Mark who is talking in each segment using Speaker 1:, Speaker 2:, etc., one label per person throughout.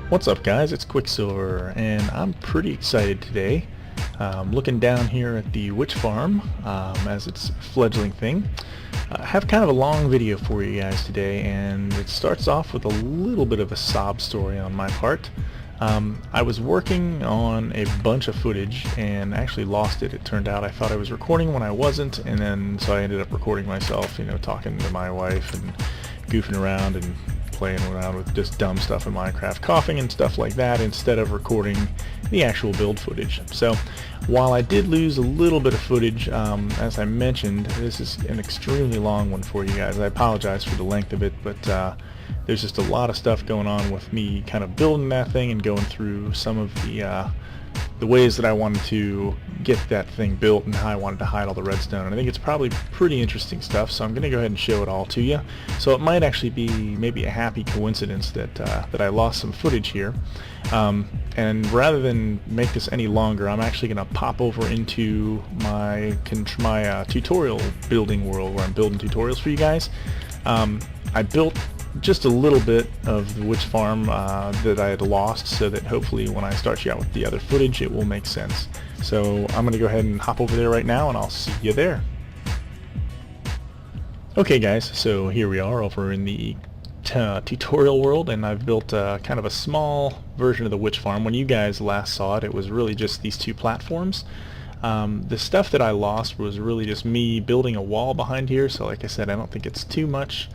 Speaker 1: What's up, guys? It's Quicksilver, and I'm pretty excited today. Looking down here at the witch farm as its fledgling thing. I have kind of a long video for you guys today, and it starts off with a little bit of a sob story on my part. I was working on a bunch of footage and actually lost it. It turned out I thought I was recording when I wasn't, and then so I ended up recording myself, talking to my wife and goofing around and playing around with just dumb stuff in Minecraft, coughing and stuff like that, instead of recording the actual build footage. So while I did lose a little bit of footage, as I mentioned, this is an extremely long one for you guys. I apologize for the length of it, but there's just a lot of stuff going on with me kind of building that thing and going through some of the ways that I wanted to get that thing built and how I wanted to hide all the redstone. And I think it's probably pretty interesting stuff, so I'm going to go ahead and show it all to you. So it might actually be maybe a happy coincidence that I lost some footage here. And rather than make this any longer, I'm actually going to pop over into my tutorial building world where I'm building tutorials for you guys. I built just a little bit of the witch farm that I had lost, so that hopefully when I start you out with the other footage it will make sense. So I'm going to go ahead and hop over there right now, and I'll see you there. Okay guys, so here we are over in the tutorial world, and I've built kind of a small version of the witch farm. When you guys last saw it, it was really just these two platforms. The stuff that I lost was really just me building a wall behind here, so like I said, I don't think it's too much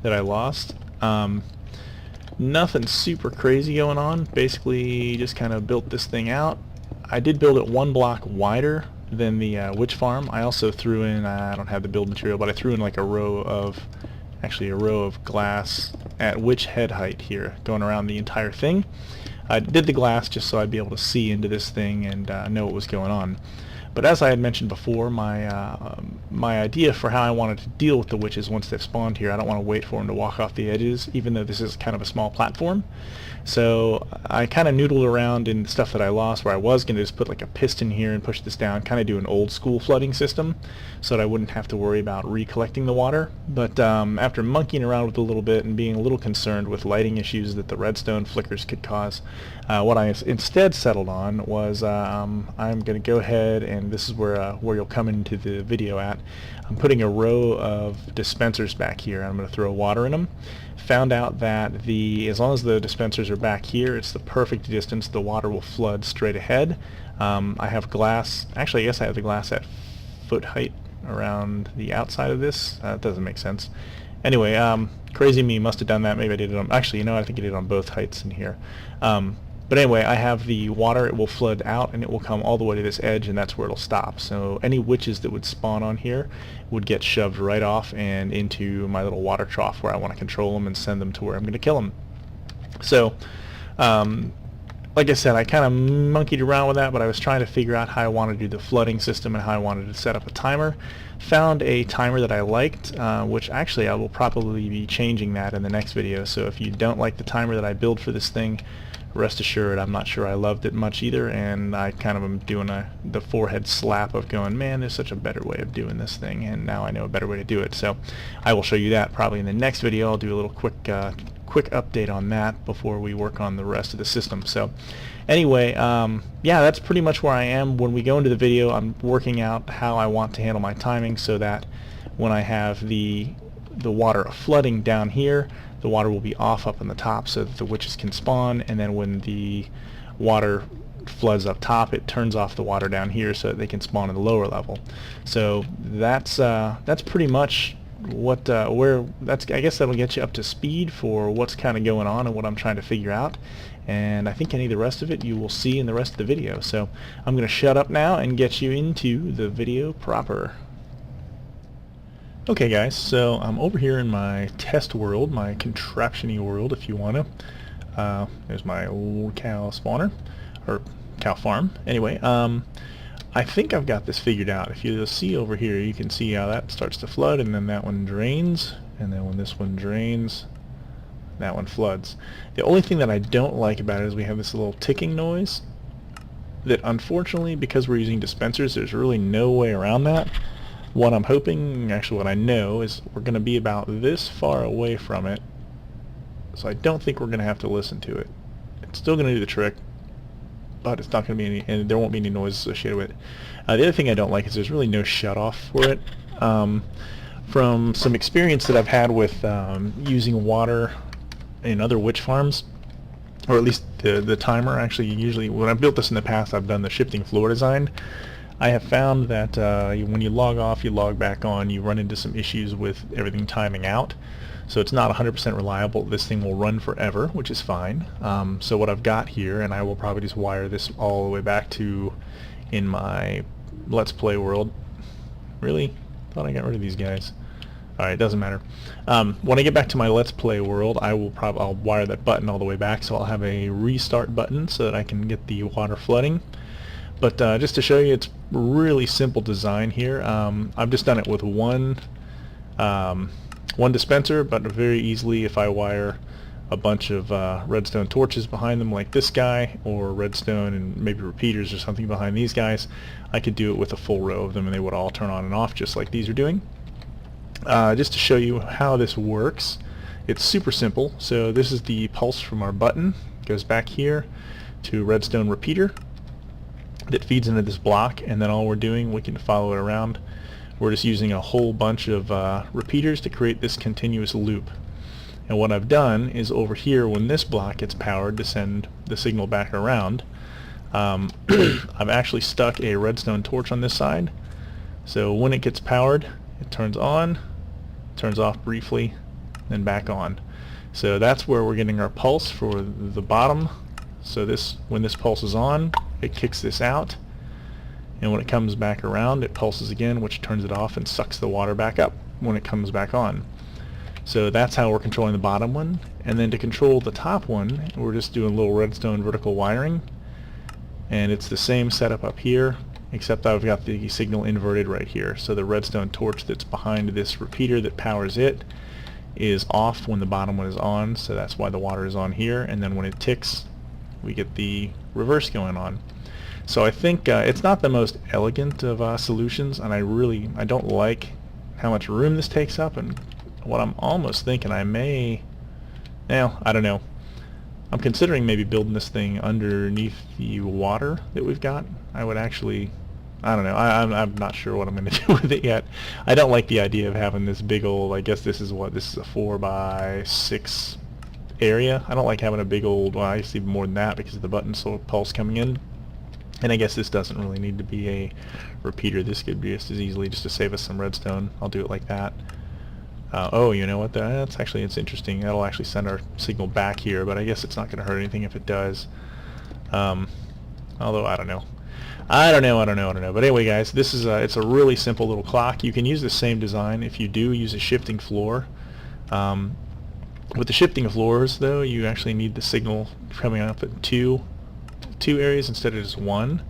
Speaker 1: that I lost. Nothing super crazy going on. Basically just kind of built this thing out. I did build it one block wider than the witch farm. I also threw in, I don't have the build material, but I threw in like a row of glass at witch head height here going around the entire thing. I did the glass just so I'd be able to see into this thing and know what was going on. But as I had mentioned before, my idea for how I wanted to deal with the witches once they've spawned here, I don't want to wait for them to walk off the edges, even though this is kind of a small platform. So I kind of noodled around in the stuff that I lost, where I was going to just put like a piston here and push this down, kind of do an old school flooding system, so that I wouldn't have to worry about recollecting the water. But after monkeying around with it a little bit and being a little concerned with lighting issues that the redstone flickers could cause, what I instead settled on was I'm going to go ahead, and this is where you'll come into the video at. I'm putting a row of dispensers back here. I'm going to throw water in them. Found out that as long as the dispensers are back here, it's the perfect distance. The water will flood straight ahead. I have glass. Actually, I guess I have the glass at foot height around the outside of this. That doesn't make sense. Anyway, crazy me must have done that. Maybe I did it on, actually, I think I did it on both heights in here. But anyway, I have the water. It will flood out and it will come all the way to this edge, and that's where it'll stop. So any witches that would spawn on here would get shoved right off and into my little water trough where I want to control them and send them to where I'm going to kill them. So like I said, I kind of monkeyed around with that, but I was trying to figure out how I wanted to do the flooding system and how I wanted to set up a timer. Found a timer that I liked, which actually I will probably be changing that in the next video. So if you don't like the timer that I build for this thing, rest assured I'm not sure I loved it much either, and I kind of am doing the forehead slap of going, man, there's such a better way of doing this thing, and now I know a better way to do it. So I will show you that probably in the next video. I'll do a little quick update on that before we work on the rest of the system. So anyway, yeah, that's pretty much where I am. When we go into the video, I'm working out how I want to handle my timing so that when I have the water flooding down here, the water will be off up on the top so that the witches can spawn, and then when the water floods up top, it turns off the water down here so that they can spawn in the lower level. So that's pretty much what I guess that'll get you up to speed for what's kind of going on and what I'm trying to figure out. And I think any of the rest of it you will see in the rest of the video. So I'm going to shut up now and get you into the video proper. Okay guys, so I'm over here in my test world, my contraption-y world if you want to. There's my old cow spawner, or cow farm. Anyway, I think I've got this figured out. If you see over here, you can see how that starts to flood, and then that one drains, and then when this one drains, that one floods. The only thing that I don't like about it is we have this little ticking noise that, unfortunately, because we're using dispensers, there's really no way around that. What I'm hoping, actually what I know, is we're going to be about this far away from it, so I don't think we're going to have to listen to it. It's still going to do the trick, but it's not going to be any, and there won't be any noise associated with it. The other thing I don't like is there's really no shutoff for it. From some experience that I've had with using water in other witch farms, or at least the timer, actually, usually when I've built this in the past, I've done the shifting floor design. I have found that when you log off, you log back on, you run into some issues with everything timing out. So it's not 100% reliable. This thing will run forever, which is fine. So what I've got here, and I will probably just wire this all the way back to in my Let's Play world. Really? Thought I got rid of these guys. Alright, doesn't matter. When I get back to my Let's Play world, I'll wire that button all the way back, so I'll have a restart button so that I can get the water flooding. But just to show you, it's really simple design here. I've just done it with one dispenser, but very easily if I wire a bunch of redstone torches behind them like this guy, or redstone and maybe repeaters or something behind these guys, I could do it with a full row of them and they would all turn on and off just like these are doing. Just to show you how this works, it's super simple. So this is the pulse from our button. It goes back here to a redstone repeater that feeds into this block, and then all we're doing, we can follow it around. We're just using a whole bunch of repeaters to create this continuous loop. And what I've done is over here, when this block gets powered to send the signal back around, I've actually stuck a redstone torch on this side. So when it gets powered, it turns on, turns off briefly, then back on. So that's where we're getting our pulse for the bottom. So when this pulse is on, it kicks this out, and when it comes back around, it pulses again, which turns it off and sucks the water back up when it comes back on. So that's how we're controlling the bottom one. And then to control the top one, we're just doing a little redstone vertical wiring, and it's the same setup up here, except I've got the signal inverted right here. So the redstone torch that's behind this repeater that powers it is off when the bottom one is on, so that's why the water is on here, and then when it ticks, we get the reverse going on. So I think it's not the most elegant of solutions, and I don't like how much room this takes up, and what I'm almost thinking I don't know. I'm considering maybe building this thing underneath the water that we've got. I would actually, I don't know, I'm not sure what I'm going to do with it yet. I don't like the idea of having this big old, I guess this is a 4x6 area. I don't like having a big old, well, I guess even more than that because of the button pulse coming in. And I guess this doesn't really need to be a repeater. This could be just as easily just to save us some redstone. I'll do it like that. Oh, you know what? It's interesting. That'll actually send our signal back here, but I guess it's not going to hurt anything if it does. Although I don't know. But anyway, guys, this is it's a really simple little clock. You can use the same design if you do use a shifting floor. With the shifting floors, though, you actually need the signal coming up at two areas instead of just one.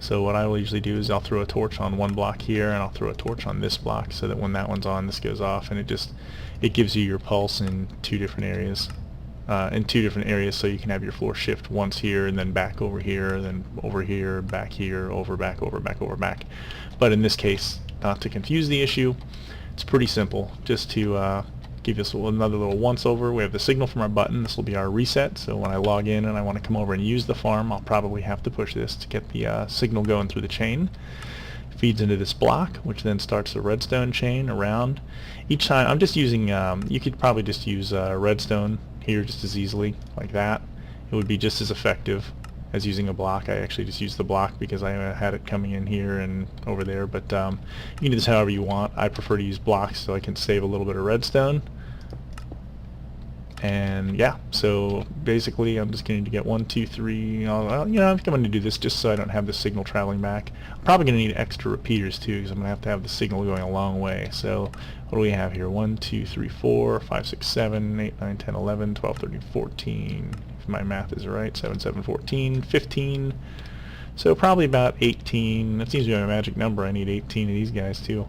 Speaker 1: So what I will usually do is I'll throw a torch on one block here, and I'll throw a torch on this block, so that when that one's on, this goes off, and it gives you your pulse in two different areas. So you can have your floor shift once here, and then back over here, then over here, back here, over, back, over, back, over, back. But in this case, not to confuse the issue, it's pretty simple. Just to give us another little once over, we have the signal from our button. This will be our reset, so when I log in and I want to come over and use the farm, I'll probably have to push this to get the signal going through the chain. Feeds into this block, which then starts the redstone chain around. Each time, I'm just using, you could probably just use redstone here just as easily, like that. It would be just as effective as using a block. I actually just used the block because I had it coming in here and over there, but you can do this however you want. I prefer to use blocks so I can save a little bit of redstone. And yeah, so basically I'm just going to get 1, 2, 3, I'm going to do this just so I don't have the signal traveling back. I'm probably going to need extra repeaters too, because I'm going to have the signal going a long way. So what do we have here? 1, 2, 3, 4, 5, 6, 7, 8, 9, 10, 11, 12, 13, 14, if my math is right, 7, 7, 14, 15, so probably about 18. That seems to be my magic number. I need 18 of these guys too.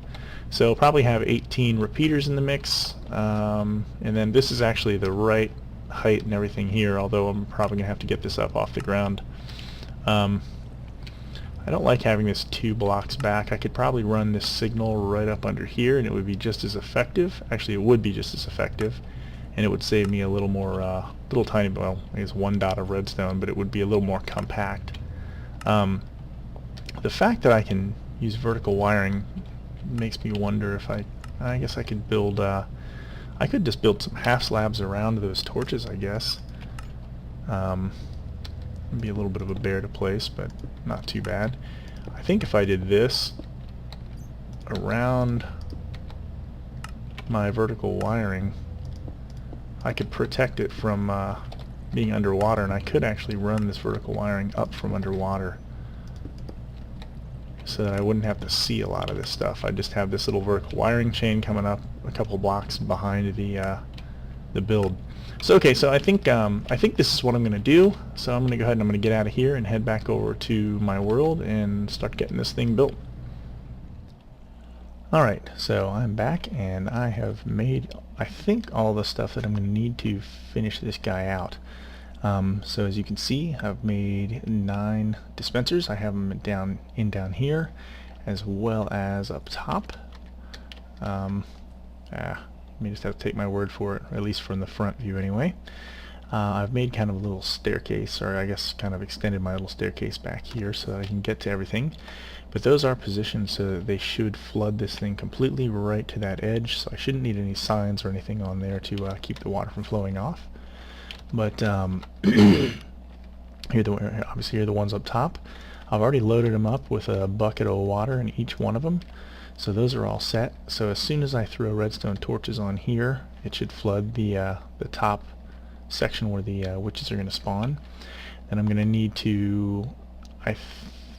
Speaker 1: So probably have 18 repeaters in the mix, and then this is actually the right height and everything here, although I'm probably going to have to get this up off the ground. I don't like having this 2 blocks back. I could probably run this signal right up under here and it would be just as effective. Actually, it would be just as effective. and it would save me a little more, little tiny, well, I guess 1 dot of redstone, but it would be a little more compact. The fact that I can use vertical wiring makes me wonder if I guess I could build, I could just build some half slabs around those torches, I guess. It'd be a little bit of a bear to place, but not too bad. I think if I did this around my vertical wiring, I could protect it from being underwater, and I could actually run this vertical wiring up from underwater so that I wouldn't have to see a lot of this stuff. I'd just have this little vertical wiring chain coming up a couple blocks behind the build. So okay, so I think this is what I'm going to do. So I'm going to go ahead and I'm going to get out of here and head back over to my world and start getting this thing built. Alright, so I'm back and I have made, I think, all the stuff that I'm going to need to finish this guy out. So as you can see, I've made 9 dispensers. I have them down here, as well as up top. You may just have to take my word for it, at least from the front view anyway. I've made kind of a little staircase, or I guess kind of extended my little staircase back here so that I can get to everything. But those are positioned so that they should flood this thing completely right to that edge, so I shouldn't need any signs or anything on there to keep the water from flowing off. But obviously here are the ones up top. I've already loaded them up with a bucket of water in each one of them, so those are all set. So as soon as I throw redstone torches on here, it should flood the top section where the witches are going to spawn. And I'm going to need to, I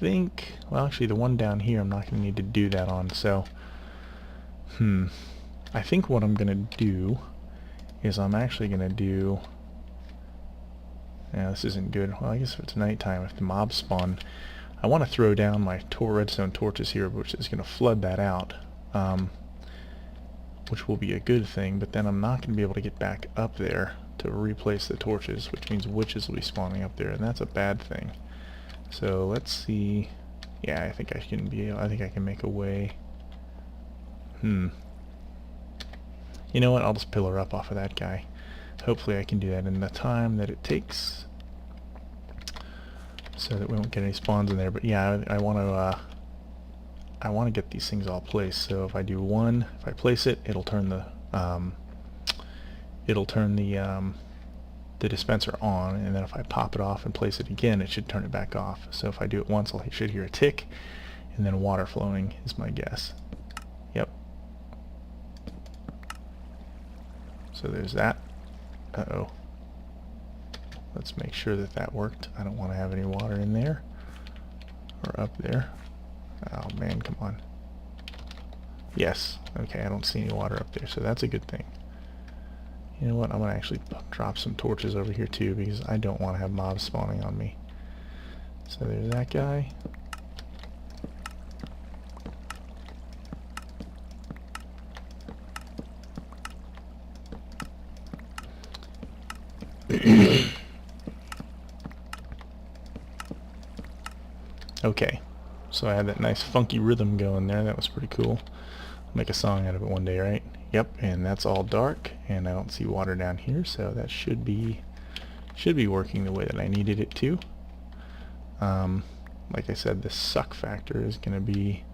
Speaker 1: think, well, actually the one down here I'm not going to need to do that on. So I think what I'm going to do is I'm actually going to do, yeah, this isn't good. Well, I guess if it's nighttime, if the mobs spawn, I want to throw down my redstone torches here, which is going to flood that out, which will be a good thing, but then I'm not going to be able to get back up there to replace the torches, which means witches will be spawning up there, and that's a bad thing. So let's see. Yeah, I think I can make a way. You know what? I'll just pillar up off of that guy. Hopefully I can do that in the time that it takes, so that we won't get any spawns in there. But yeah, I want to get these things all placed. So if I do one, if I place it, it'll turn the dispenser on, and then if I pop it off and place it again, it should turn it back off. So if I do it once, I should hear a tick, and then water flowing is my guess. Yep. So there's that. Uh-oh. Let's make sure that that worked. I don't want to have any water in there or up there. Oh man, come on. Yes. Okay, I don't see any water up there, so that's a good thing. You know what? I'm going to actually drop some torches over here too, because I don't want to have mobs spawning on me. So there's that guy. Okay, so I had that nice funky rhythm going there. That was pretty cool. I'll make a song out of it one day, right? Yep, and that's all dark, and I don't see water down here, so that should be working the way that I needed it to. Like I said, the suck factor is going to be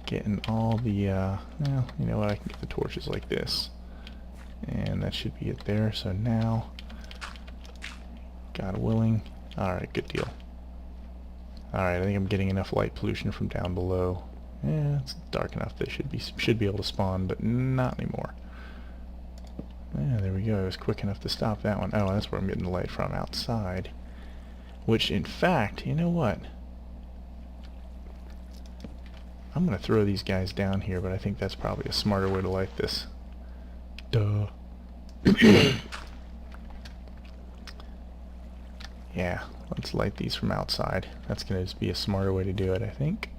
Speaker 1: getting all the, well, you know what, I can get the torches like this, and that should be it there. So now, God willing, alright, good deal. Alright, I think I'm getting enough light pollution from down below. Yeah, it's dark enough they should be able to spawn, but not anymore. Yeah, there we go. It was quick enough to stop that one. Oh, that's where I'm getting the light from, outside. Which, in fact, you know what? I'm going to throw these guys down here, but I think that's probably a smarter way to light this. Duh. Yeah, let's light these from outside. That's going to just be a smarter way to do it, I think.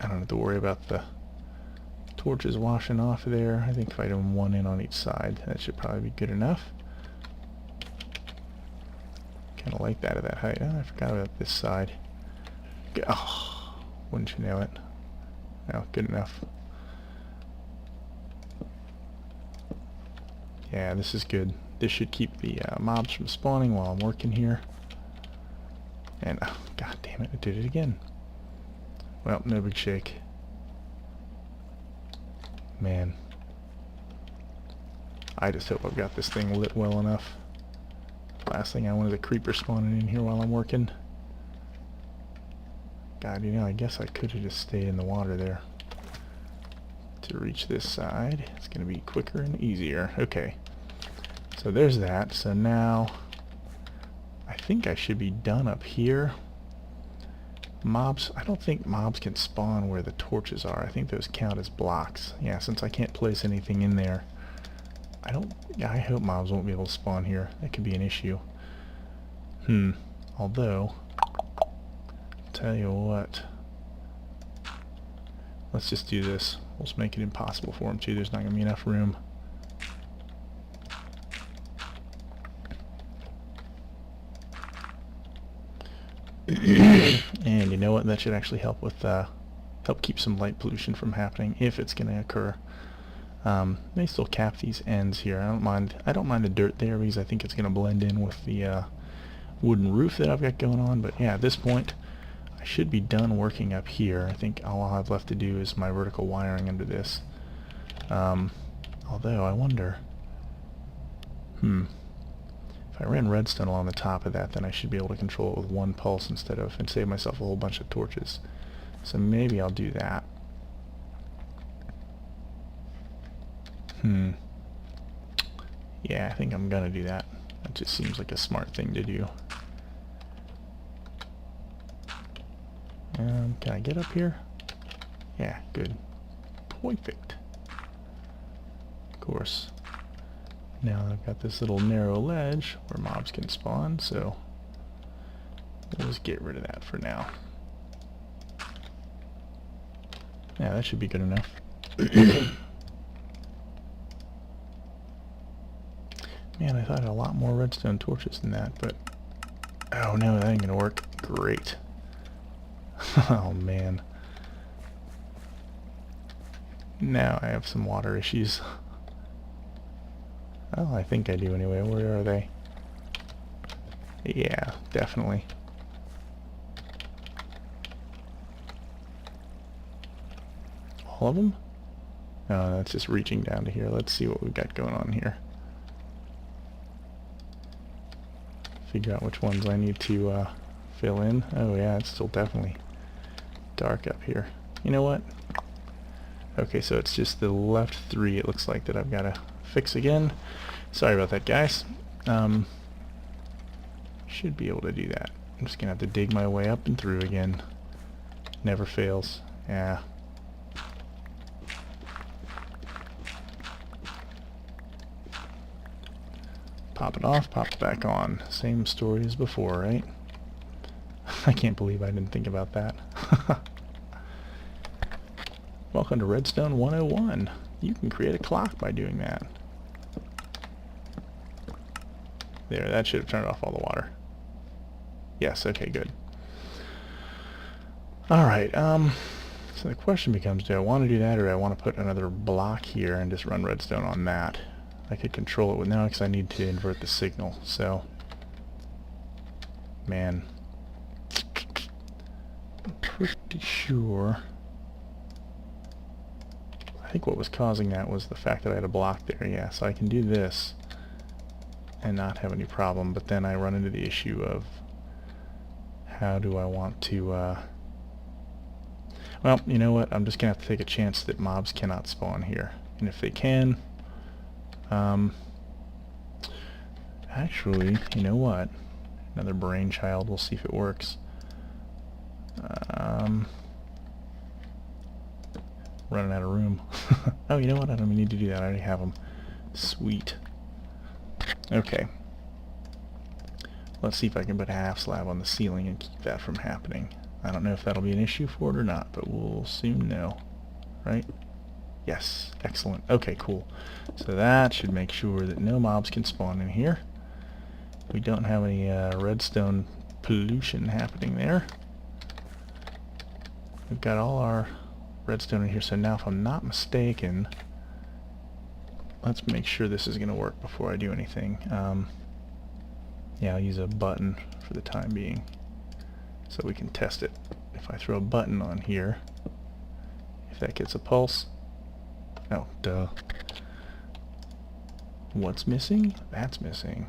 Speaker 1: I don't have to worry about the torches washing off there. I think if I do one in on each side, that should probably be good enough. Kind of like that at that height. Oh, I forgot about this side. Oh, wouldn't you know it? No, good enough. Yeah, this is good. This should keep the mobs from spawning while I'm working here. And, oh, god damn it, I did it again. Well, no big shake. Man. I just hope I've got this thing lit well enough. Last thing I want is a creeper spawning in here while I'm working. God, you know, I guess I could have just stayed in the water there. To reach this side, it's going to be quicker and easier. Okay. So there's that. So now, I think I should be done up here. Mobs, I don't think mobs can spawn where the torches are. I think those count as blocks. Yeah, since I can't place anything in there. I hope mobs won't be able to spawn here. That could be an issue. Although, tell you what. Let's just do this. We'll just make it impossible for them too. There's not going to be enough room. And you know what? That should actually help with help keep some light pollution from happening if it's going to occur. They still cap these ends here. I don't mind the dirt there because I think it's going to blend in with the wooden roof that I've got going on. But yeah, at this point, I should be done working up here. I think all I'll have left to do is my vertical wiring under this. Although I wonder, if I ran redstone along the top of that, then I should be able to control it with one pulse and save myself a whole bunch of torches. So maybe I'll do that. Yeah, I think I'm gonna do that. That just seems like a smart thing to do. Can I get up here? Yeah, good. Perfect. Of course. Now I've got this little narrow ledge where mobs can spawn, so we'll just get rid of that for now. Yeah, that should be good enough. Man, I thought I had a lot more redstone torches than that, but oh no, that ain't gonna work. Great. Oh man. Now I have some water issues. Oh, I think I do anyway. Where are they? Yeah, definitely. All of them? Oh, that's just reaching down to here. Let's see what we've got going on here. Figure out which ones I need to fill in. Oh yeah, it's still definitely dark up here. You know what? Okay, so it's just the left 3 it looks like that I've got to fix again. Sorry about that, guys. Should be able to do that. I'm just gonna have to dig my way up and through again. Never fails. Yeah. Pop it off, pop it back on. Same story as before, right? I can't believe I didn't think about that. Welcome to Redstone 101. You can create a clock by doing that. There, that should have turned off all the water. Yes, okay, good. Alright, so the question becomes, do I want to do that, or do I want to put another block here and just run redstone on that? I could control it with now because I need to invert the signal, so... Man. I'm pretty sure... I think what was causing that was the fact that I had a block there, yeah, so I can do this and not have any problem, but then I run into the issue of how do I want to, well, you know what, I'm just going to have to take a chance that mobs cannot spawn here, and if they can, actually, you know what, another brainchild, we'll see if it works. Running out of room. Oh, you know what? I don't even need to do that. I already have them. Sweet. Okay. Let's see if I can put a half slab on the ceiling and keep that from happening. I don't know if that'll be an issue for it or not, but we'll soon know. Right? Yes. Excellent. Okay, cool. So that should make sure that no mobs can spawn in here. We don't have any redstone pollution happening there. We've got all our redstone in here, so now if I'm not mistaken, let's make sure this is going to work before I do anything. Yeah, I'll use a button for the time being so we can test it. If I throw a button on here, if that gets a pulse, oh, duh. What's missing? That's missing.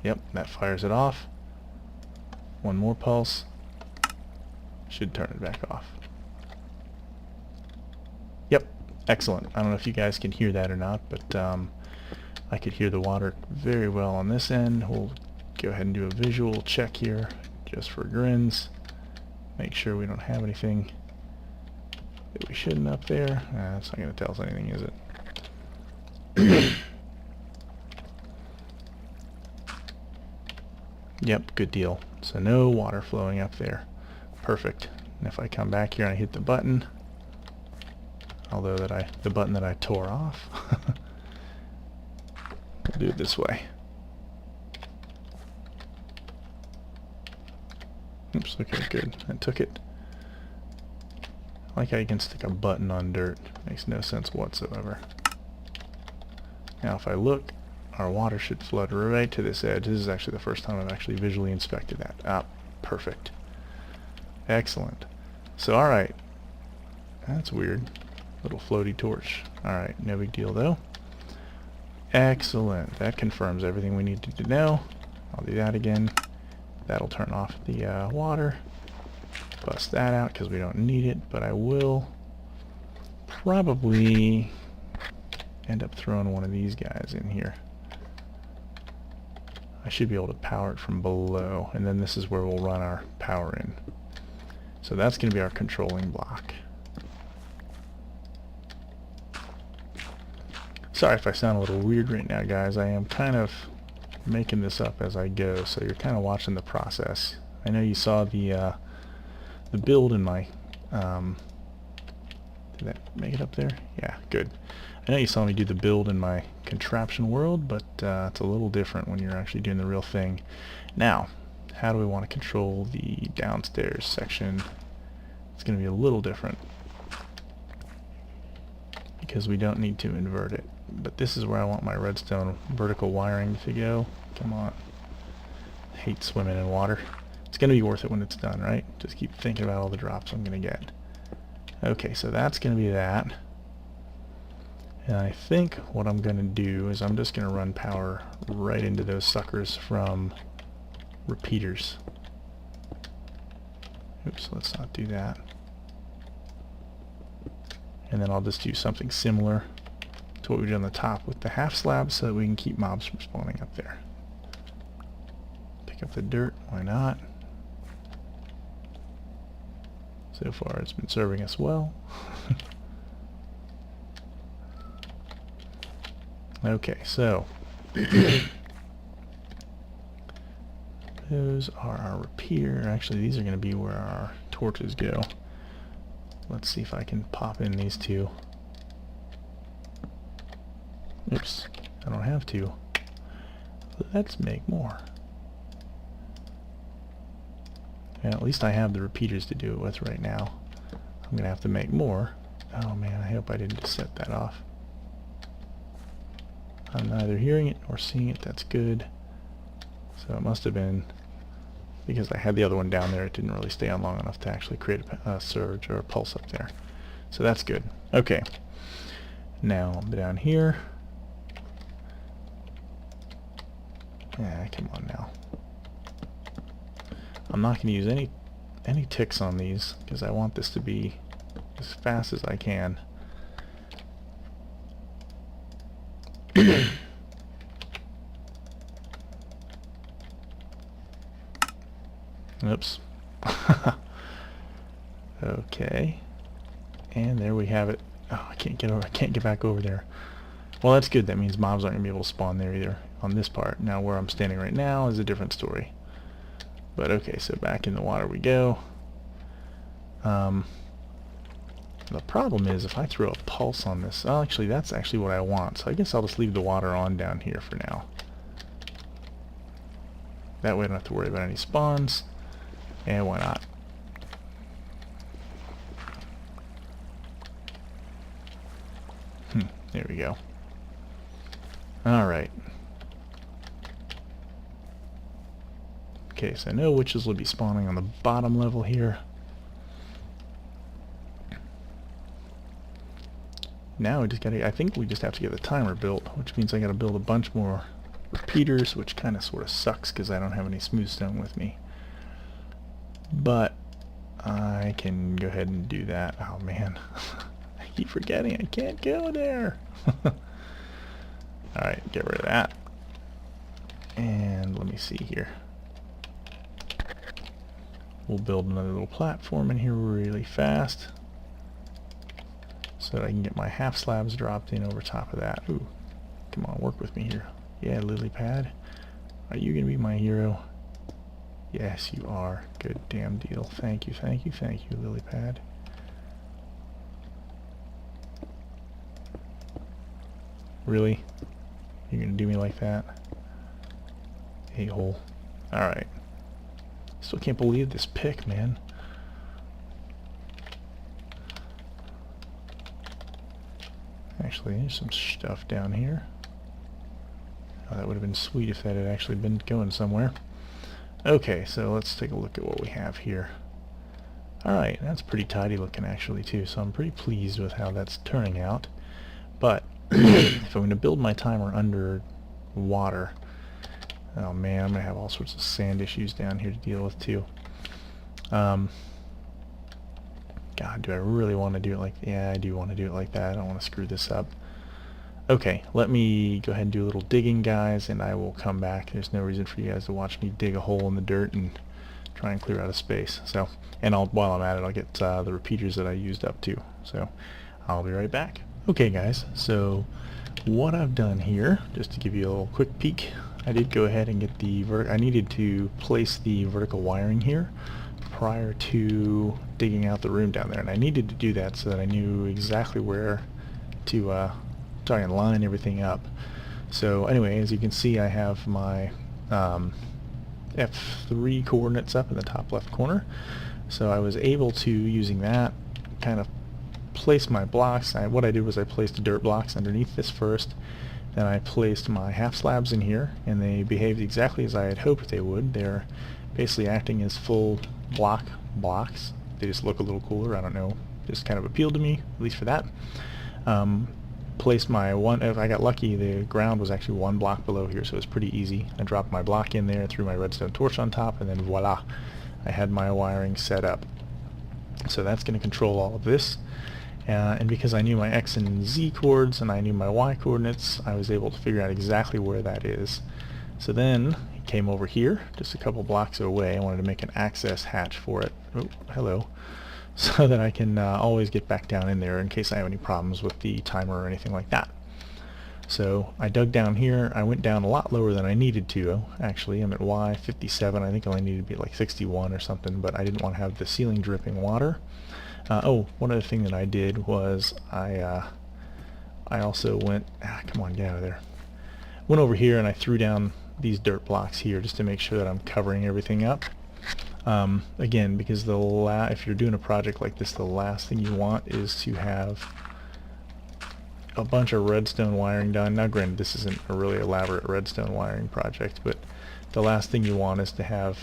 Speaker 1: Yep, that fires it off. One more pulse. Should turn it back off. Yep, excellent. I don't know if you guys can hear that or not, but I could hear the water very well on this end. We'll go ahead and do a visual check here, just for grins. Make sure we don't have anything that we shouldn't up there. That's not going to tell us anything, is it? Yep, good deal. So no water flowing up there. Perfect. And if I come back here and I hit the button, although the button that I tore off, we'll do it this way. Oops, okay, good. I took it. I like how you can stick a button on dirt. Makes no sense whatsoever. Now if I look, our water should flood right to this edge. This is actually the first time I've actually visually inspected that. Ah, perfect. Excellent. So alright. That's weird. Little floaty torch. Alright, no big deal though. Excellent. That confirms everything we needed to know. I'll do that again. That'll turn off the water. Bust that out because we don't need it, but I will probably end up throwing one of these guys in here. I should be able to power it from below, and then this is where we'll run our power in. So that's going to be our controlling block. Sorry if I sound a little weird right now, guys. I am kind of making this up as I go, so you're kind of watching the process. I know you saw the build in my did that make it up there? Yeah, good. I know you saw me do the build in my contraption world, but it's a little different when you're actually doing the real thing. Now, how do we want to control the downstairs section? It's going to be a little different because we don't need to invert it. But this is where I want my redstone vertical wiring to go. Come on. I hate swimming in water. It's going to be worth it when it's done, right? Just keep thinking about all the drops I'm going to get. Okay, so that's going to be that. And I think what I'm going to do is I'm just going to run power right into those suckers from repeaters. Oops, let's not do that. And then I'll just do something similar to what we did on the top with the half slab so that we can keep mobs from spawning up there. Pick up the dirt, why not? So far it's been serving us well. Okay, so those are our repeater. Actually, these are going to be where our torches go. Let's see if I can pop in these two. Oops, I don't have to. Let's make more. Yeah, at least I have the repeaters to do it with right now. I'm going to have to make more. Oh man, I hope I didn't just set that off. I'm neither hearing it nor seeing it. That's good. So it must have been because I had the other one down there. It didn't really stay on long enough to actually create a surge or a pulse up there. So that's good. Okay. Now down here. Yeah, come on now. I'm not going to use any ticks on these because I want this to be as fast as I can. Oops. Okay. And there we have it. Oh, I can't get over. I can't get back over there. Well, that's good. That means mobs aren't going to be able to spawn there either on this part. Now, where I'm standing right now is a different story. But okay, so back in the water we go. The problem is if I throw a pulse on this, oh, actually that's actually what I want, so I guess I'll just leave the water on down here for now. That way I don't have to worry about any spawns, and why not? There we go. Alright. Okay, so I know witches will be spawning on the bottom level here. Now we just gotta, I think we just have to get the timer built, which means I gotta build a bunch more repeaters, which kind of sort of sucks because I don't have any smooth stone with me. But I can go ahead and do that. Oh man, I keep forgetting I can't go there. Alright, get rid of that. And let me see here. We'll build another little platform in here really fast so that I can get my half slabs dropped in over top of that. Ooh, come on, work with me here. Yeah, lily pad. Are you gonna be my hero? Yes, you are. Good damn deal. Thank you, thank you, thank you, lily pad. Really? You're gonna do me like that? A-hole. Alright. Still can't believe this pick, man. Actually, there's some stuff down here. Oh, that would have been sweet if that had actually been going somewhere. Okay, so let's take a look at what we have here. Alright, that's pretty tidy looking actually too, so I'm pretty pleased with how that's turning out. But if I'm going to build my timer under water, oh man, I'm going to have all sorts of sand issues down here to deal with too. God, do I really want to do it like... Yeah, I do want to do it like that. I don't want to screw this up. Okay, let me go ahead and do a little digging, guys, and I will come back. There's no reason for you guys to watch me dig a hole in the dirt and try and clear out a space. So, and while I'm at it, I'll get the repeaters that I used up too. So, I'll be right back. Okay, guys, so what I've done here, just to give you a little quick peek, I did go ahead and get the I needed to place the vertical wiring here prior to digging out the room down there, and I needed to do that so that I knew exactly where to try and line everything up. So anyway, as you can see, I have my F3 coordinates up in the top left corner, so I was able to, using that, kind of place my blocks. What I did was I placed dirt blocks underneath this first, then I placed my half slabs in here, and they behaved exactly as I had hoped they would. They're basically acting as full blocks. They just look a little cooler, I don't know, just kind of appealed to me, at least for that. Placed my one, if I got lucky, the ground was actually one block below here, so it was pretty easy. I dropped my block in there, threw my redstone torch on top, and then voila, I had my wiring set up. So that's going to control all of this. And because I knew my X and Z coords and I knew my Y coordinates, I was able to figure out exactly where that is. So then he came over here, just a couple blocks away. I wanted to make an access hatch for it. Oh, hello. So that I can always get back down in there in case I have any problems with the timer or anything like that. So I dug down here. I went down a lot lower than I needed to, actually. I'm at Y57. I think I only needed to be like 61 or something, but I didn't want to have the ceiling dripping water. Oh, one other thing that I did was I also went... come on, get out of there. Went over here and I threw down these dirt blocks here just to make sure that I'm covering everything up. Again, because if you're doing a project like this, the last thing you want is to have a bunch of redstone wiring done. Now granted, this isn't a really elaborate redstone wiring project, but the last thing you want is to have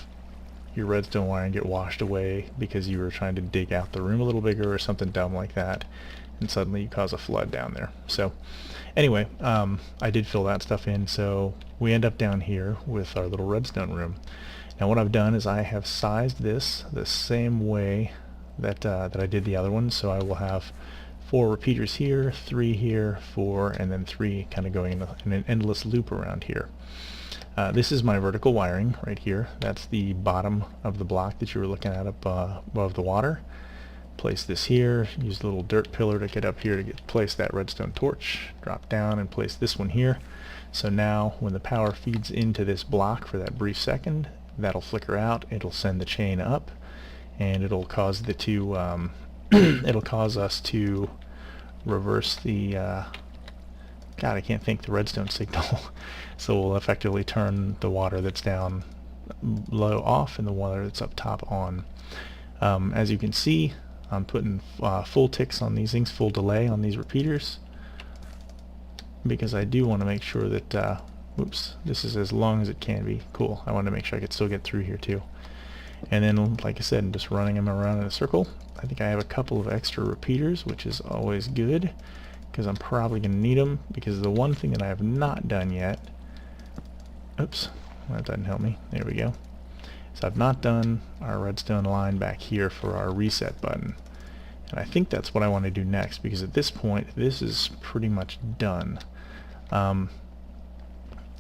Speaker 1: your redstone wiring get washed away because you were trying to dig out the room a little bigger or something dumb like that, and suddenly you cause a flood down there. So anyway, I did fill that stuff in, so we end up down here with our little redstone room. Now what I've done is I have sized this the same way that that I did the other one, so I will have 4 repeaters here, 3 here, 4, and then 3 kind of going in an endless loop around here. This is my vertical wiring right here. That's the bottom of the block that you were looking at up above the water. Place this here, use the little dirt pillar to get up here to place that redstone torch, drop down and place this one here. So now when the power feeds into this block for that brief second, that'll flicker out, it'll send the chain up, and it'll cause the two it'll cause us to reverse the God, I can't think, the redstone signal. So we'll effectively turn the water that's down low off and the water that's up top on. As you can see, I'm putting full ticks on these things, full delay on these repeaters. because I do want to make sure that, oops, this is as long as it can be. Cool. I want to make sure I could still get through here too. And then, like I said, I'm just running them around in a circle. I think I have a couple of extra repeaters, which is always good, because I'm probably going to need them, because the one thing that I have not done yet, oops, that doesn't help me, there we go, so I've not done our redstone line back here for our reset button. And I think that's what I want to do next, because at this point, this is pretty much done. I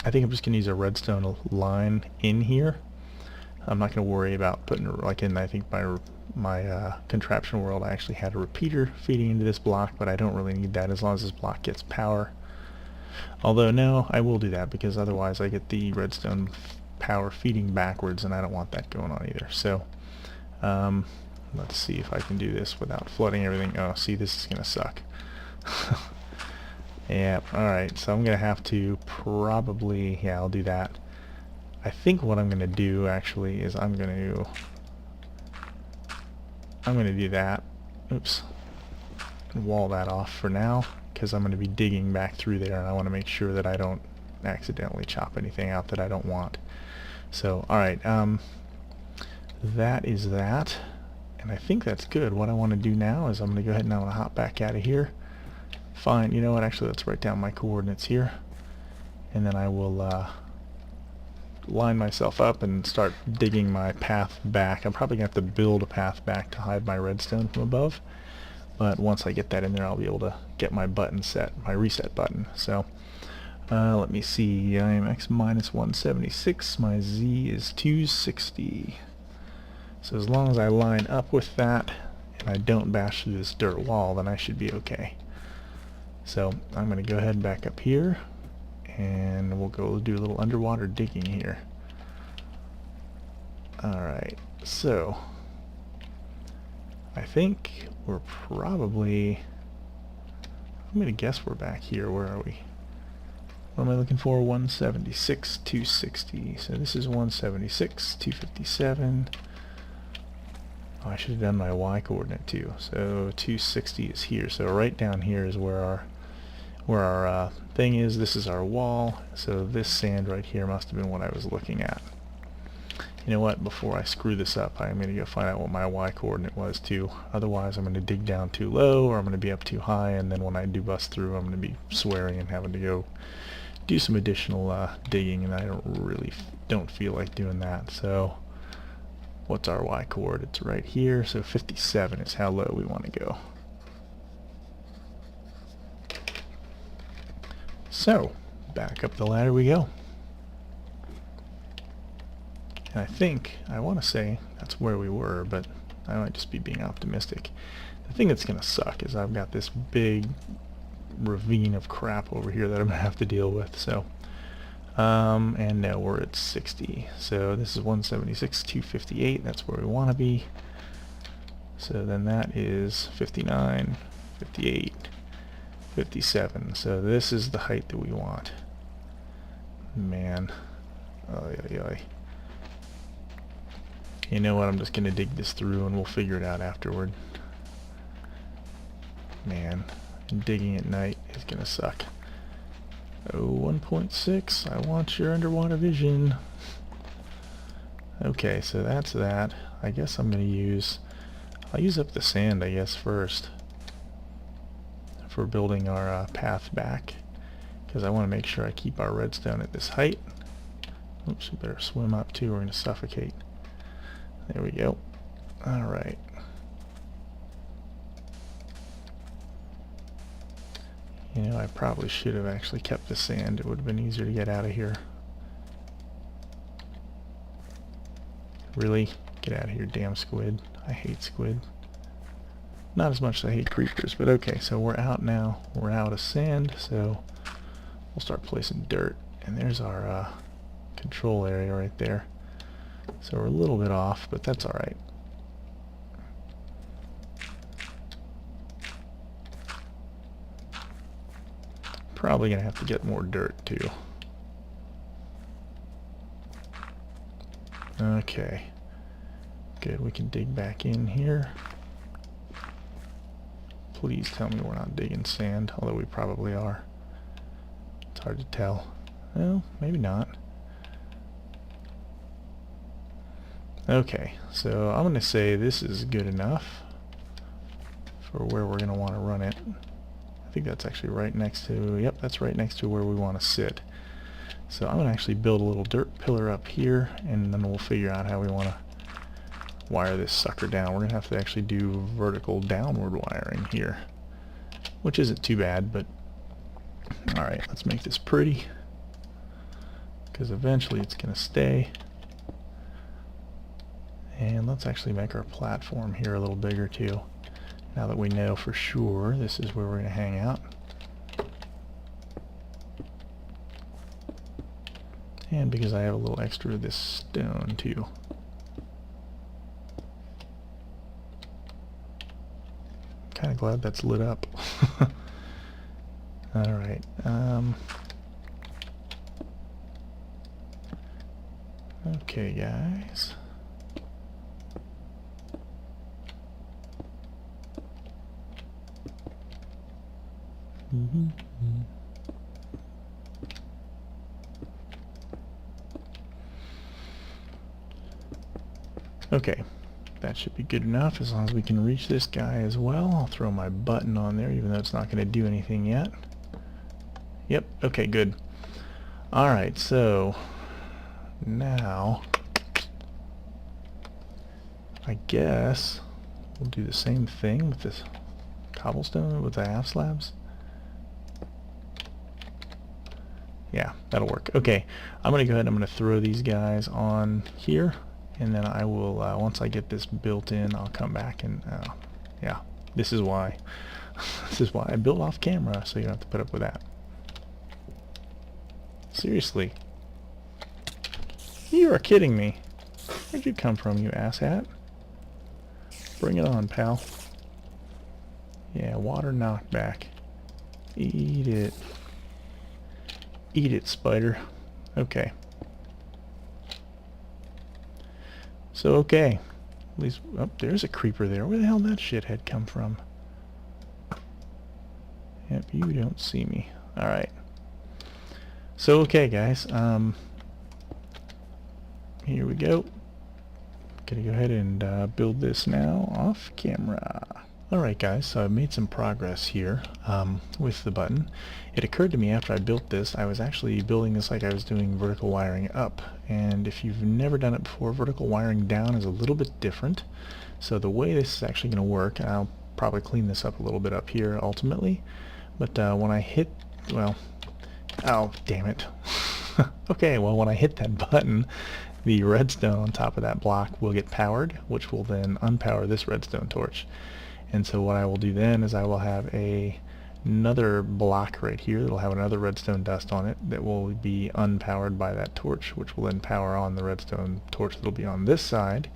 Speaker 1: think I'm just going to use a redstone line in here. I'm not going to worry about putting, like in, I think my contraption world, I actually had a repeater feeding into this block, but I don't really need that as long as this block gets power. Although no, I will do that, because otherwise I get the redstone power feeding backwards, and I don't want that going on either. So let's see if I can do this without flooding everything. Oh, see, this is going to suck. Yeah, alright, so I'm going to have to probably, yeah, I'll do that. I think what I'm going to do actually is I'm going to do that. Oops. And wall that off for now, because I'm going to be digging back through there, and I want to make sure that I don't accidentally chop anything out that I don't want. So, alright, that is that. And I think that's good. What I want to do now is I'm going to go ahead and I want to hop back out of here. Fine, you know what, actually let's write down my coordinates here. And then I will line myself up and start digging my path back. I'm probably going to have to build a path back to hide my redstone from above. But once I get that in there, I'll be able to get my button set, my reset button. So let me see, I am x minus 176, my z is 260. So as long as I line up with that and I don't bash through this dirt wall, then I should be okay. So I'm going to go ahead and back up here, and we'll go do a little underwater digging here. Alright, so I think we're probably, I'm going to guess we're back here. Where are we? What am I looking for? 176, 260. So this is 176, 257. Oh, I should have done my y coordinate too. So 260 is here. So right down here is where our thing is. This is our wall. So this sand right here must have been what I was looking at. You know what? Before I screw this up, I'm going to go find out what my y coordinate was too. Otherwise, I'm going to dig down too low, or I'm going to be up too high, and then when I do bust through, I'm going to be swearing and having to go do some additional digging, and I don't feel like doing that. So what's our y coordinates right here? So 57 is how low we want to go. So back up the ladder we go. And I think, I want to say that's where we were, but I might just be being optimistic. The thing that's going to suck is I've got this big ravine of crap over here that I'm going to have to deal with. So and now we're at 60. So this is 176, 258. That's where we want to be. So then that is 59, 58, 57. So this is the height that we want. Man. Oy, oy, oy. You know what? I'm just going to dig this through and we'll figure it out afterward. Man. Digging at night is going to suck. Oh, 1.6. I want your underwater vision. Okay, so that's that. I guess I'm going to use... I'll use up the sand, I guess, first. For building our path back. Because I want to make sure I keep our redstone at this height. Oops, we better swim up too. We're going to suffocate. There we go. Alright. You know, I probably should have actually kept the sand. It would have been easier to get out of here. Really? Get out of here, damn squid. I hate squid. Not as much as I hate creepers, but okay, so we're out now. We're out of sand, so we'll start placing dirt. And there's our control area right there. So we're a little bit off, but that's alright. Probably going to have to get more dirt too. Okay. Good, we can dig back in here. Please tell me we're not digging sand, although we probably are. hard to tell. Well, maybe not. Okay, so I'm going to say this is good enough for where we're going to want to run it. I think that's actually right next to, yep, that's right next to where we want to sit. So I'm going to actually build a little dirt pillar up here, and then we'll figure out how we want to wire this sucker down. We're going to have to actually do vertical downward wiring here, which isn't too bad, but alright, let's make this pretty, because eventually it's going to stay. And let's actually make our platform here a little bigger too, now that we know for sure this is where we're going to hang out. And because I have a little extra of this stone too. Kind of glad that's lit up. Alright. Okay, guys. Okay, that should be good enough as long as we can reach this guy as well. I'll throw my button on there even though it's not going to do anything yet. Yep, okay, good. Alright, so now I guess we'll do the same thing with this cobblestone with the half slabs. Yeah, that'll work. Okay, I'm going to go ahead and I'm going to throw these guys on here, and then I will, once I get this built in, I'll come back and, yeah, this is why. This is why I built off camera, so you don't have to put up with that. Seriously. You are kidding me. Where'd you come from, you asshat? Bring it on, pal. Yeah, water knockback. Eat it. Eat it, spider. Okay. So, okay. At least, oh, there's a creeper there. Where the hell did that shithead come from? Yep, you don't see me. Alright. So, okay, guys. Here we go. Gonna go ahead and build this now off camera. Alright guys, so I've made some progress here with the button. It occurred to me after I built this, I was actually building this like I was doing vertical wiring up. And if you've never done it before, vertical wiring down is a little bit different. So the way this is actually going to work, and I'll probably clean this up a little bit up here ultimately, but when I hit, well, oh damn it. Okay, well when I hit that button, the redstone on top of that block will get powered, which will then unpower this redstone torch. And so what I will do then is I will have another block right here that will have another redstone dust on it that will be unpowered by that torch, which will then power on the redstone torch that will be on this side,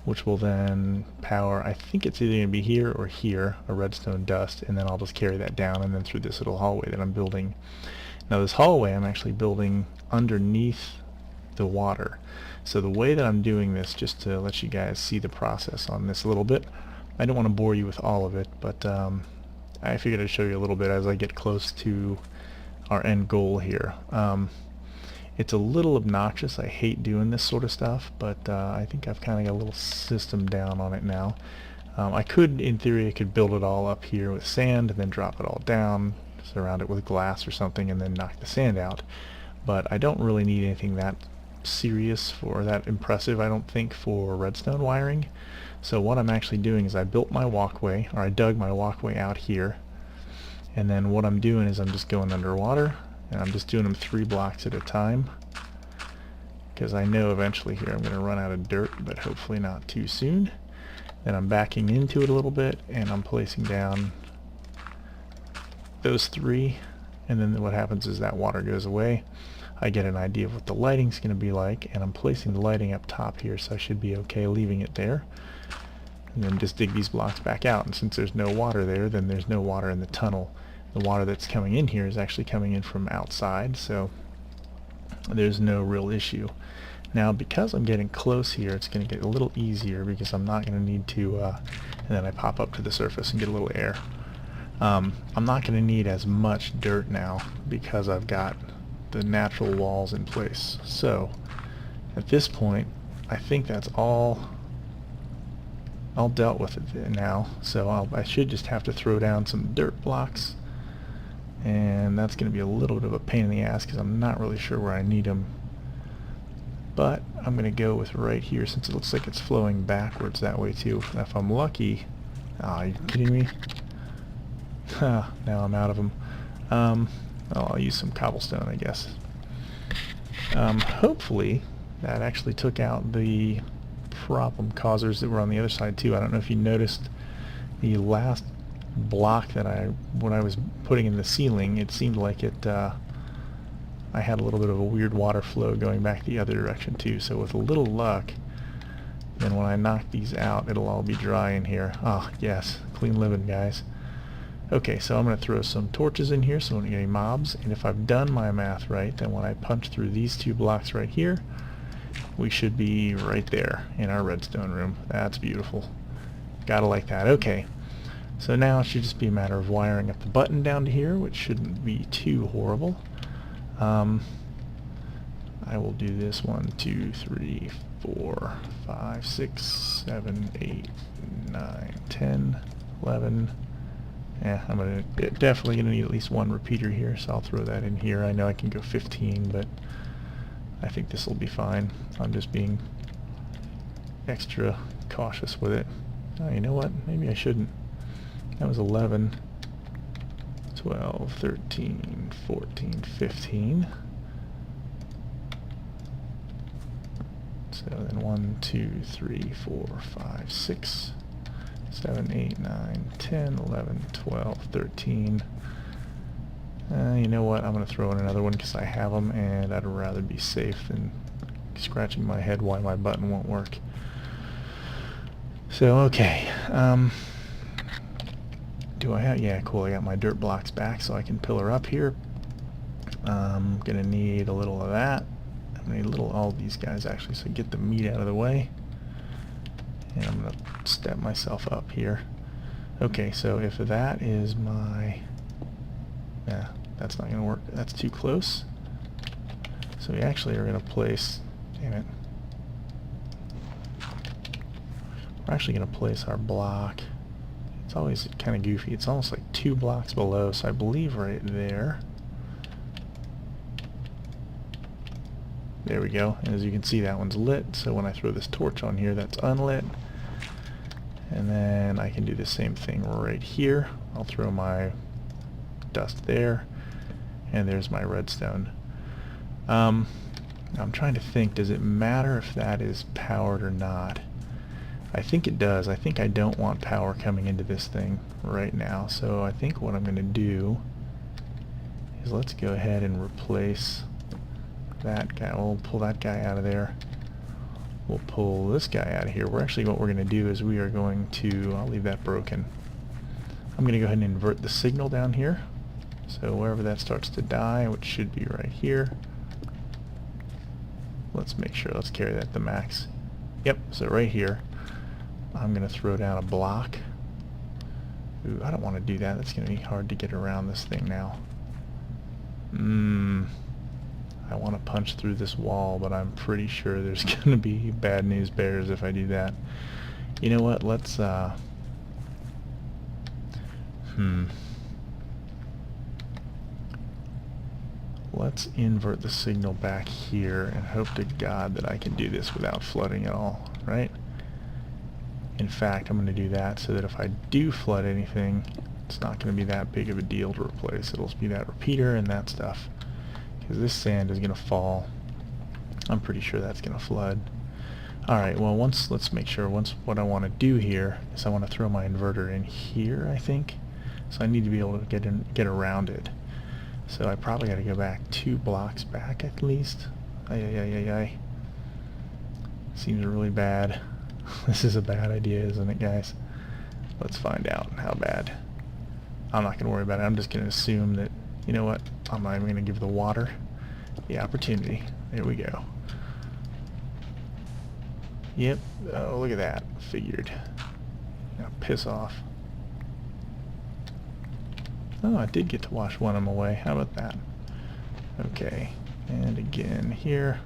Speaker 1: which will then power, I think it's either going to be here or here, a redstone dust, and then I'll just carry that down and then through this little hallway that I'm building. Now this hallway I'm actually building underneath the water. So the way that I'm doing this, just to let you guys see the process on this a little bit, I don't want to bore you with all of it, but I figured I'd show you a little bit as I get close to our end goal here. It's a little obnoxious. I hate doing this sort of stuff, but I think I've kind of got a little system down on it now. I could, in theory, I could build it all up here with sand and then drop it all down, surround it with glass or something, and then knock the sand out. But I don't really need anything that serious or that impressive, I don't think, for redstone wiring. So what I'm actually doing is I built my walkway, or I dug my walkway out here, and then what I'm doing is I'm just going underwater, and I'm just doing them 3 blocks at a time, because I know eventually here I'm going to run out of dirt, but hopefully not too soon. Then I'm backing into it a little bit, and I'm placing down those 3, and then what happens is that water goes away. I get an idea of what the lighting's going to be like, and I'm placing the lighting up top here, so I should be okay leaving it there. And then just dig these blocks back out, and since there's no water there, then there's no water in the tunnel. The water that's coming in here is actually coming in from outside, so there's no real issue. Now because I'm getting close here, it's going to get a little easier because I'm not going to need to, and then I pop up to the surface and get a little air. I'm not going to need as much dirt now because I've got the natural walls in place. So at this point, I think that's all dealt with it now. So I should just have to throw down some dirt blocks, and that's going to be a little bit of a pain in the ass because I'm not really sure where I need them. But I'm going to go with right here since it looks like it's flowing backwards that way too. If I'm lucky... are you kidding me? Now I'm out of them. I'll use some cobblestone, I guess. Hopefully that actually took out the problem causers that were on the other side too. I don't know if you noticed the last block that when I was putting in the ceiling, it seemed like I had a little bit of a weird water flow going back the other direction too. So with a little luck, then when I knock these out, it'll all be dry in here. Oh yes, clean living, guys. Okay, so I'm going to throw some torches in here so I don't get any mobs, and if I've done my math right, then when I punch through these two blocks right here, we should be right there in our redstone room. That's beautiful. Gotta like that. Okay, so now it should just be a matter of wiring up the button down to here, which shouldn't be too horrible. I will do this 1, 2, 3, 4, 5, 6, 7, 8, 9, 10, 11. Yeah, I'm definitely gonna need at least one repeater here, so I'll throw that in here. I know I can go 15, but I think this will be fine. I'm just being extra cautious with it. Oh, you know what? Maybe I shouldn't. That was 11, 12, 13, 14, 15. So then 1, 2, 3, 4, 5, 6, 7, 8, 9, 10, 11, 12, 13. You know what? I'm going to throw in another one because I have them, and I'd rather be safe than scratching my head why my button won't work. So, okay. Do I have... Yeah, cool. I got my dirt blocks back so I can pillar up here. I'm going to need a little of that. I'm going to need a little all these guys, actually, so get the meat out of the way. And I'm going to step myself up here. Okay, so if that is my... Yeah, that's not going to work. That's too close. So we actually are going to place... Damn it. We're actually going to place our block. It's always kind of goofy. It's almost like 2 blocks below, so I believe right there. There we go. And as you can see, that one's lit, so when I throw this torch on here, that's unlit. And then I can do the same thing right here. I'll throw my dust there, and there's my redstone. I'm trying to think, does it matter if that is powered or not? I think it does. I think I don't want power coming into this thing right now, so I think what I'm going to do is let's go ahead and replace that guy. We'll pull that guy out of there. We'll pull this guy out of here. What we're going to do is we are going to... I'll leave that broken. I'm going to go ahead and invert the signal down here. So wherever that starts to die, which should be right here. Let's make sure, let's carry that to max. Yep, so right here, I'm going to throw down a block. Ooh, I don't want to do that. That's going to be hard to get around this thing now. I want to punch through this wall, but I'm pretty sure there's going to be bad news bears if I do that. You know what? Let's, Let's invert the signal back here and hope to God that I can do this without flooding at all, right? In fact, I'm going to do that so that if I do flood anything, it's not going to be that big of a deal to replace. It'll be that repeater and that stuff. Because this sand is going to fall. I'm pretty sure that's going to flood. Alright, well, let's make sure, what I want to do here is I want to throw my inverter in here, I think. So I need to be able to get around it. So I probably got to go back 2 blocks back at least. Seems really bad. This is a bad idea, isn't it, guys? Let's find out how bad. I'm not going to worry about it. I'm just going to assume that, you know what, I'm not even going to give the water the opportunity. There we go. Yep. Oh, look at that. Figured. Now piss off. Oh, I did get to wash one of them away. How about that? Okay, and again here.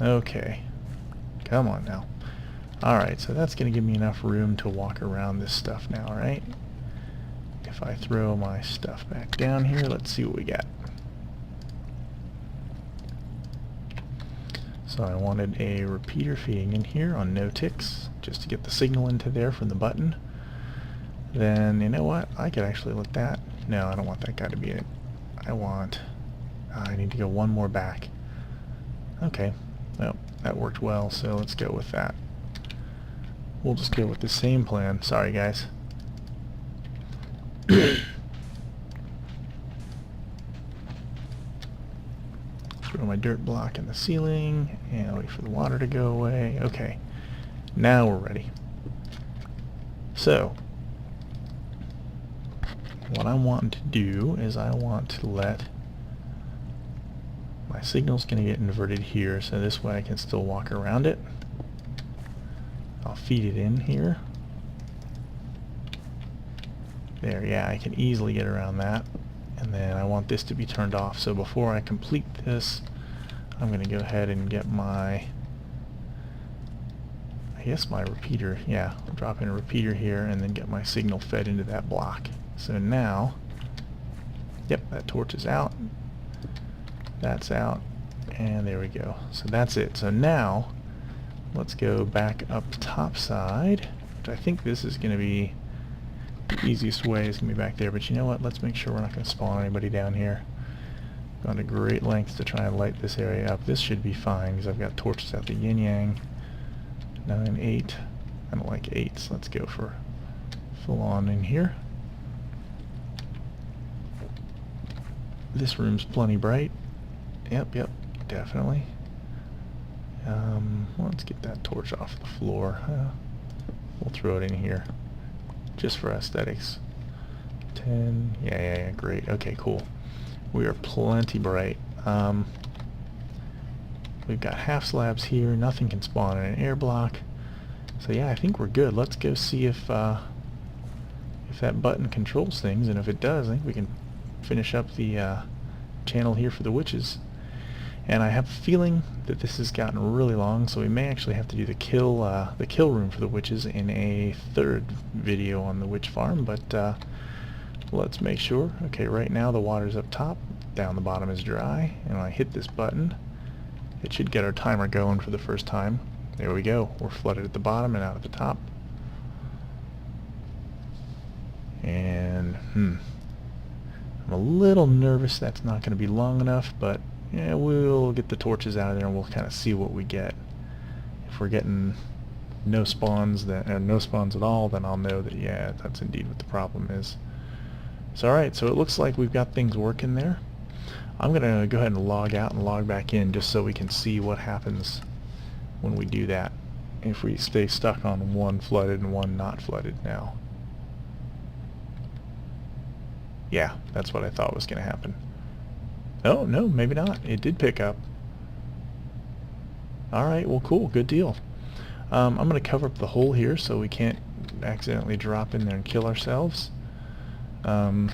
Speaker 1: Okay, come on now. Alright, so that's going to give me enough room to walk around this stuff now, right? If I throw my stuff back down here, let's see what we got. So I wanted a repeater feeding in here on no ticks, just to get the signal into there from the button. Then, you know what? I could actually let that... No, I don't want that guy to be in it. I need to go one more back. Okay, well, that worked well, so let's go with that. We'll just go with the same plan. Sorry, guys. Throw my dirt block in the ceiling, and wait for the water to go away. Okay, now we're ready. So, what I want to do is I want to let... My signal's going to get inverted here, so this way I can still walk around it. I'll feed it in here. There, yeah, I can easily get around that. And then I want this to be turned off. So before I complete this, I'm going to go ahead and get my... I guess my repeater. Yeah, I'll drop in a repeater here and then get my signal fed into that block. So now, yep, that torch is out. That's out. And there we go. So that's it. So now, let's go back up the top side, which I think this is going to be the easiest way. Is going to be back there, but you know what? Let's make sure we're not going to spawn anybody down here. Gone to great lengths to try and light this area up. This should be fine because I've got torches out the yin-yang. 9, 8. I don't like 8s. Let's go for full on in here. This room's plenty bright. Yep, definitely. Let's get that torch off the floor. We'll throw it in here just for aesthetics. 10. Yeah, great. Okay, cool. We are plenty bright. We've got half slabs here. Nothing can spawn in an air block. So yeah, I think we're good. Let's go see if that button controls things, and if it does, I think we can finish up the channel here for the witches. And I have a feeling that this has gotten really long, so we may actually have to do the kill room for the witches in a third video on the witch farm, but let's make sure. Okay, right now the water's up top, down the bottom is dry, and when I hit this button, it should get our timer going for the first time. There we go. We're flooded at the bottom and out at the top. And, I'm a little nervous that's not going to be long enough, but yeah, we'll get the torches out of there and we'll kind of see what we get. If we're getting no spawns no spawns at all, then I'll know that yeah, that's indeed what the problem is. So alright, so it looks like we've got things working there. I'm gonna go ahead and log out and log back in just so we can see what happens when we do that. If we stay stuck on one flooded and one not flooded now. Yeah, that's what I thought was gonna happen. Oh, no, maybe not. It did pick up. Alright, well cool, good deal. I'm going to cover up the hole here so we can't accidentally drop in there and kill ourselves. We're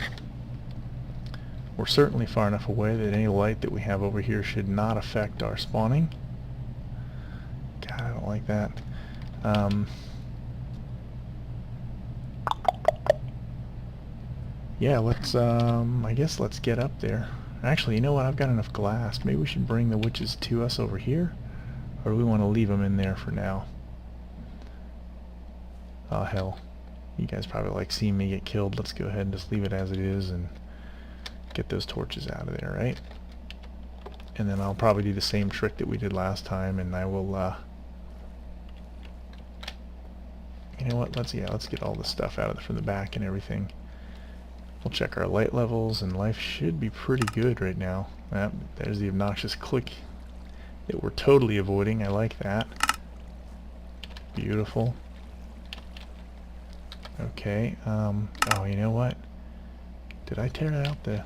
Speaker 1: certainly far enough away that any light that we have over here should not affect our spawning. God, I don't like that. Yeah, let's, I guess let's get up there. Actually, you know what? I've got enough glass. Maybe we should bring the witches to us over here? Or do we want to leave them in there for now? Oh, hell. You guys probably like seeing me get killed. Let's go ahead and just leave it as it is and get those torches out of there, right? And then I'll probably do the same trick that we did last time, and I will, you know what? Let's get all this stuff out of from the back and everything. We'll check our light levels, and life should be pretty good right now. There's the obnoxious click that we're totally avoiding. I like that. Beautiful. Okay, oh, you know what? Did I tear out the...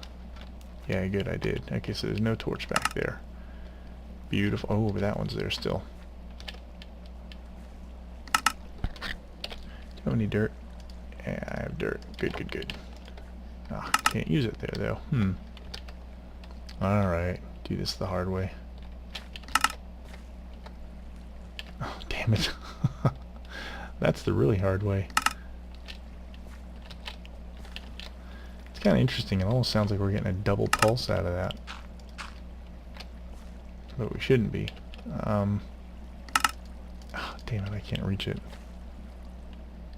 Speaker 1: Yeah, good, I did. Okay, so there's no torch back there. Beautiful. Oh, but that one's there still. any dirt? Yeah, I have dirt. Good, good, good. Ah, can't use it there, though. Alright, do this the hard way. Oh, damn it. That's the really hard way. It's kind of interesting. It almost sounds like we're getting a double pulse out of that. But we shouldn't be. Oh, damn it, I can't reach it.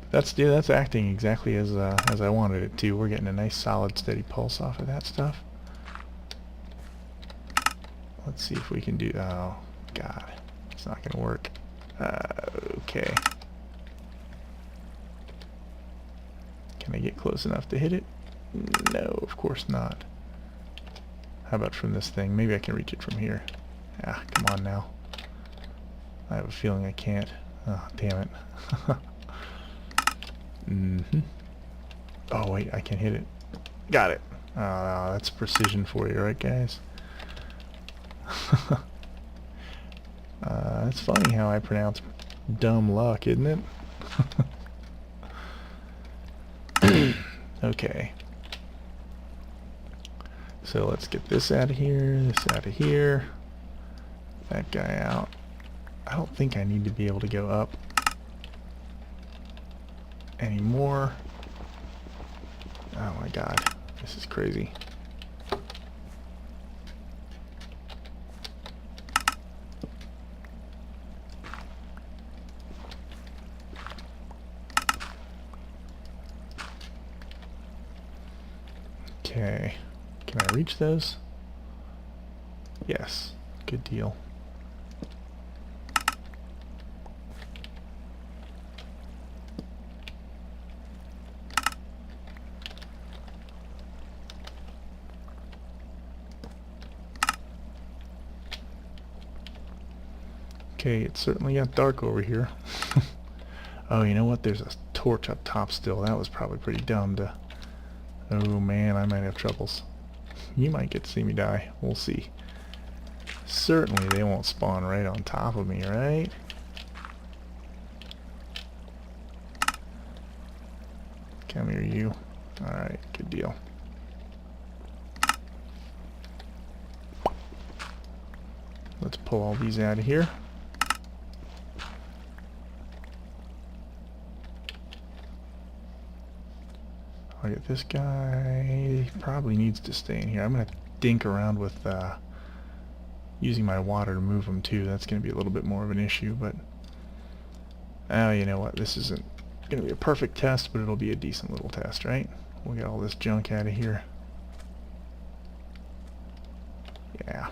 Speaker 1: That's acting exactly as I wanted it to. We're getting a nice solid steady pulse off of that stuff. Let's see if we can do... Oh, God. It's not going to work. Okay. Can I get close enough to hit it? No, of course not. How about from this thing? Maybe I can reach it from here. Ah, come on now. I have a feeling I can't. Oh, damn it. Oh, wait, I can hit it. Got it. Oh, that's precision for you, right, guys? It's funny how I pronounce dumb luck, isn't it? Okay. So let's get this out of here, this out of here, that guy out. I don't think I need to be able to go up anymore. Oh my god, this is crazy. Okay, can I reach those? Yes, good deal. Okay, it certainly got dark over here. Oh, you know what? There's a torch up top still. That was probably pretty dumb to... Oh man, I might have troubles. You might get to see me die. We'll see. Certainly they won't spawn right on top of me, right? Come here, you. Alright, good deal. Let's pull all these out of here. I'll get this guy. He probably needs to stay in here. I'm going to dink around with using my water to move him too. That's going to be a little bit more of an issue, but oh, you know what? This isn't going to be a perfect test, but it'll be a decent little test, right? We'll get all this junk out of here. Yeah.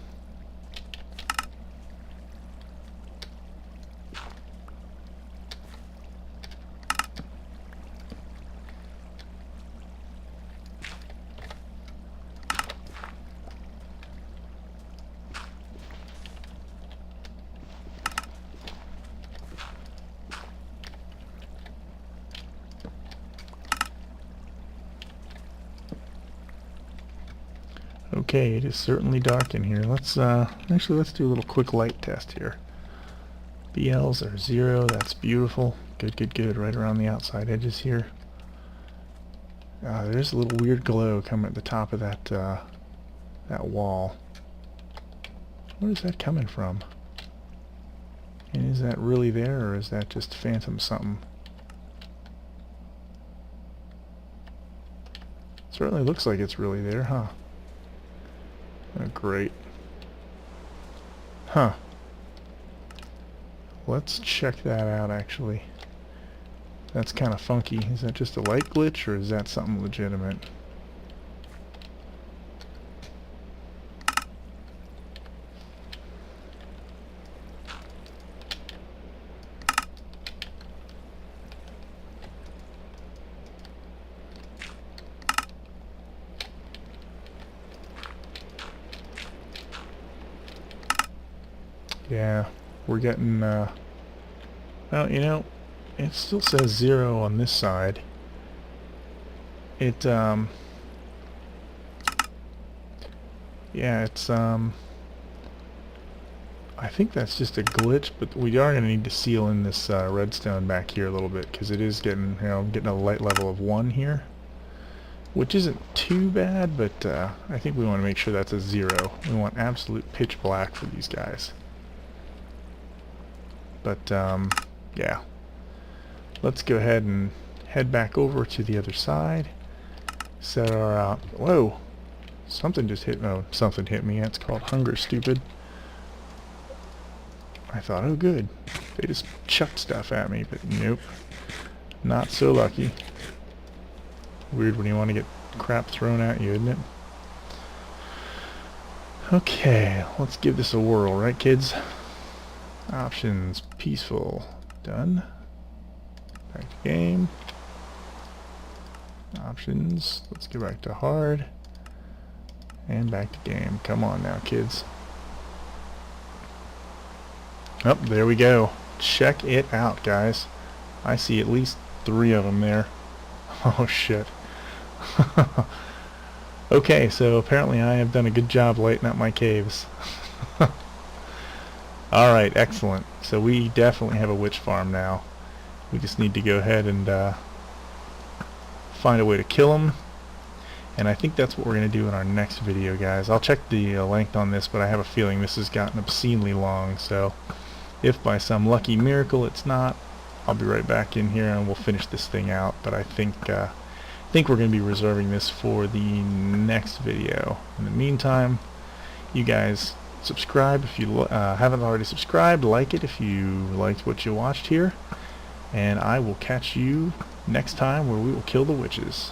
Speaker 1: Okay, it is certainly dark in here. Let's actually let's do a little quick light test here. BLs are 0. That's beautiful. Good, good, good. Right around the outside edges here. There's a little weird glow coming at the top of that that wall. Where is that coming from? And is that really there, or is that just phantom something? Certainly looks like it's really there, huh? Oh, great. Huh. Let's check that out, actually. That's kind of funky. Is that just a light glitch, or is that something legitimate? Yeah, we're getting, well, you know, it still says 0 on this side. It, yeah, it's, I think that's just a glitch, but we are going to need to seal in this redstone back here a little bit, because it is getting, getting a light level of 1 here, which isn't too bad, but I think we want to make sure that's a 0. We want absolute pitch black for these guys. But yeah, let's go ahead and head back over to the other side. Set our whoa! Something just hit. Oh, something hit me. That's called hunger, stupid. I thought, oh good, they just chucked stuff at me, but nope, not so lucky. Weird when you want to get crap thrown at you, isn't it? Okay, let's give this a whirl, right kids? Options, peaceful, done. Back to game. Options, let's go back to hard. And back to game. Come on now, kids. Oh, there we go. Check it out, guys. I see at least 3 of them there. Oh, shit. Okay, so apparently I have done a good job lighting up my caves. Alright, excellent. So we definitely have a witch farm now. We just need to go ahead and find a way to kill them. And I think that's what we're going to do in our next video, guys. I'll check the length on this, but I have a feeling this has gotten obscenely long, so if by some lucky miracle it's not, I'll be right back in here and we'll finish this thing out. But I think we're going to be reserving this for the next video. In the meantime, you guys subscribe if you haven't already subscribed, like it if you liked what you watched here, and I will catch you next time where we will kill the witches.